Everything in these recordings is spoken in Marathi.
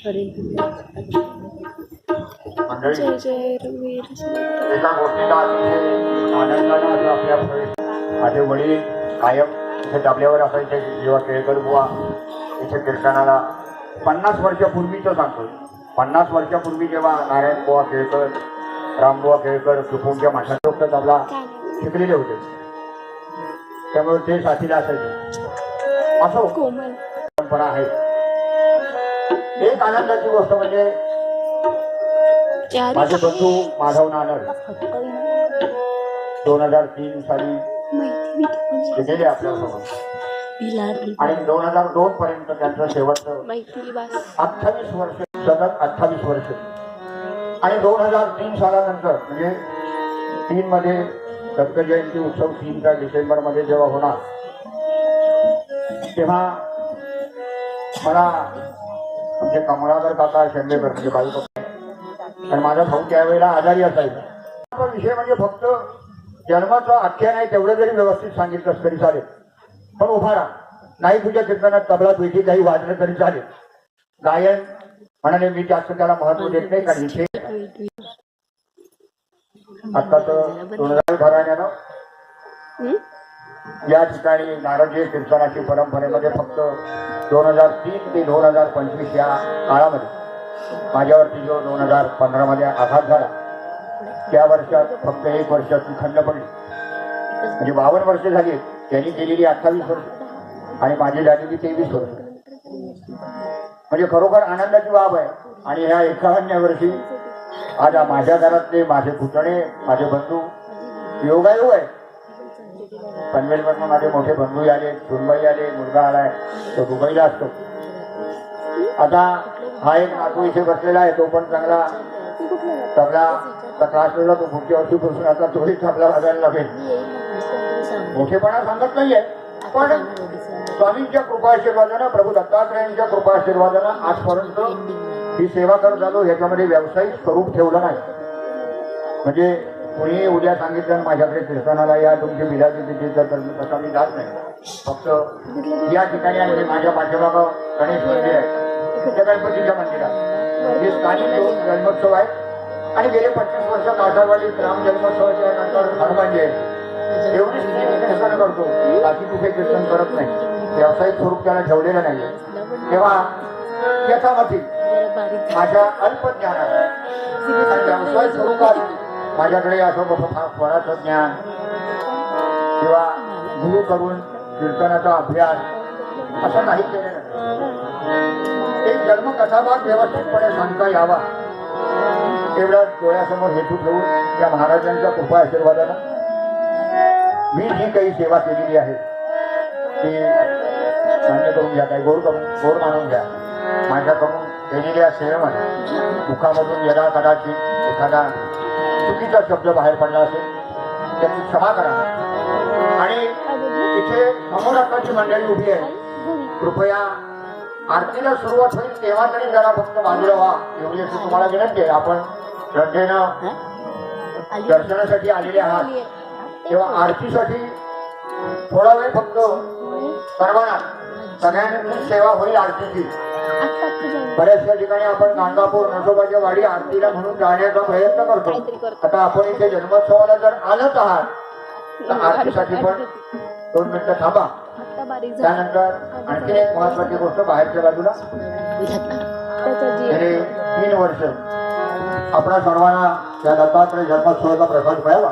मंडळी जय जय रघुवीर एका गोष्टीला अतिशय आनंदाने आपल्या माझे वडील कायम इथे डबल्यावर असायचे जेव्हा केळकर बुवा इथे कीर्तनाला 50 वर्षापूर्वीचं सांगतो. 50 वर्षापूर्वी जेव्हा नारायण बुवा केळकर, रामबुवा केळकर सुपूंच्या माशाचे लोक तबला शिकलेले होते, त्यामुळे ते साथीला असायचे. असो कोमल परंपरा आहे. एक आनंदाची गोष्ट म्हणजे माझे बंधू माधव नानर 2003 साली गेले आपल्यासोबत आणि 2002 पर्यंत त्यांचं शेवटचं 28 वर्ष, सतत 28 वर्ष. आणि 2003 सालानंतर म्हणजे 3 मध्ये दत्त जयंती उत्सव 3 डिसेंबर मध्ये जेव्हा होणार तेव्हा मला म्हणजे कमळाकर काका शेंडेकर म्हणजे बाई आणि माझा भाऊ त्यावेळेला आजारी असायचा. विषय म्हणजे फक्त जन्माचं आख्यान आहे तेवढं जरी व्यवस्थित सांगितलं तरी चालेल, पण उभा राहा नाही तुझ्या कीर्तनात तबला पेटी काही वाजलं तरी चालेल. गायन म्हणाले मी जास्त त्याला महत्व देत नाही, कारण इथे आता तर 2000 घराण्यानं या ठिकाणी नारदीय कीर्तनाची परंपरेमध्ये फक्त 2003 ते 2025 या काळामध्ये माझ्यावरती जो 2015 मध्ये आघात झाला त्या वर्षात फक्त 1 वर्षाची खंड पडली. म्हणजे 52 वर्ष झाली. त्यांनी केलेली 28 वर्ष आणि माझी झालेली 23 वर्ष. म्हणजे खरोखर आनंदाची बाब आहे. आणि ह्या 51व्या वर्षी आज माझ्या घरातले माझे पुतणे माझे बंधू योगायोग आहे. पनवेलवरनं माझे मोठे बंधू आले, सुनबाई आले, मुलगा आलाय तो दुबईला असतो. आता हा एक नातू इथे बसलेला आहे, तो पण चांगला तबला क्लासला तो पुढच्या वर्षीपासून आता तोही तबला वाजायला लागेल. मोठेपणा सांगत नाहीये, पण स्वामींच्या कृपाशीर्वादानं प्रभू दत्तात्रयांच्या कृपाशीर्वादानं आजपर्यंत ही सेवा करत आलो. ह्याच्यामध्ये व्यावसायिक स्वरूप ठेवलं नाही. म्हणजे कोणी उद्या सांगितलं माझ्याकडे कीर्तनाला या तुमची बिलाची तिथीचं तर तसा मी जात नाही. फक्त या ठिकाणी आणि माझ्या पाठीमागं गणेश मंदिर आहे, त्या गणपतीच्या मंदिरात हे स्थानिक जन्मोत्सव आहे. आणि गेले 25 वर्ष काठारवाडीत राम जन्मोत्सवाच्या नंतर हनुमान जयंती एवढीच कीर्तन करतो, बाकी कुठे कीर्तन करत नाही. व्यावसायिक स्वरूप त्याला ठेवलेलं नाही. तेव्हा यथामती माझ्या अल्पज्ञानात व्यावसायिक स्वरूपात माझ्याकडे असं फळाचं ज्ञान किंवा गुरु करून कीर्तनाचा अभ्यास असं नाही केलेलं. एक जन्मकथाभाग व्यवस्थितपणे सांगता यावा एवढा डोळ्यासमोर हेतू ठेवून त्या महाराजांच्या कृपा आशीर्वादानं मी जी काही सेवा केलेली आहे ती मान्य करून घ्या, काही गोड मानून घ्या. माझ्याकडून केलेल्या सेवेमध्ये मुखामधून यदा कदाचित एखादा चुकीचा शब्द बाहेर पडला असेल त्याची क्षमा करा. आणि इथे समोराची मंडळी उभी आहे, कृपया आरतीला सुरुवात होईल तेव्हा तरी जरा फक्त बाजूला व्हा एवढी अशी तुम्हाला विनंती आहे. आपण श्रद्धेनं दर्शनासाठी आलेले आहात तेव्हा आरतीसाठी थोडा वेळ फक्त सर्वांना सगळ्यांची सेवा होईल आरतीची. बऱ्याचशा ठिकाणी आपण गाणगापूर नसोबाच्या वाडी आरतीला म्हणून जाण्याचा प्रयत्न करतो. आता आपण इथे जन्मोत्सवाला जर आलत आहात तर आरतीसाठी पण 2 मिनिटं थांबा. त्यानंतर आणखी एक महत्वाची गोष्ट, बाहेरच्या बाजूला गेले 3 वर्ष आपल्या सर्वांना या दत्तात्रय जन्मोत्सवाचा प्रसाद मिळावा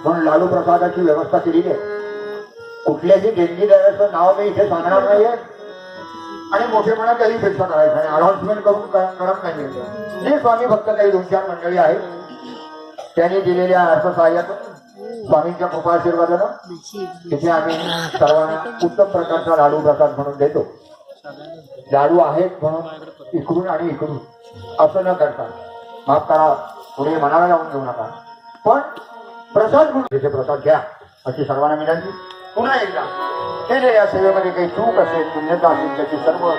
म्हणून लालू प्रसादाची व्यवस्था केलेली आहे. कुठल्याही देणगीदाराचं नाव मी इथे सांगणार नाहीये आणि मोठेपणा काही पेक्षा करायचं आणि अनाउन्समेंट करून करत नाहीये. जे स्वामी भक्त काही 2-4 मंडळी आहेत त्यांनी दिलेल्या अर्थसहाय्यातून स्वामींच्या कृपाशीर्वादानं तिथे आम्ही सर्वांना उत्तम प्रकारचा लाडू प्रसाद म्हणून देतो. लाडू आहेत म्हणून इकडून आणि इकडून असं न करता माफ करा, पुढे मनाला लावून घेऊ नका, पण प्रसाद म्हणून तिथे प्रसाद घ्या अशी सर्वांना विनंती. पुन्हा एकदा केलेल्या सेवेमध्ये काही चूक असेल, पुण्यता असेल त्याची सर्व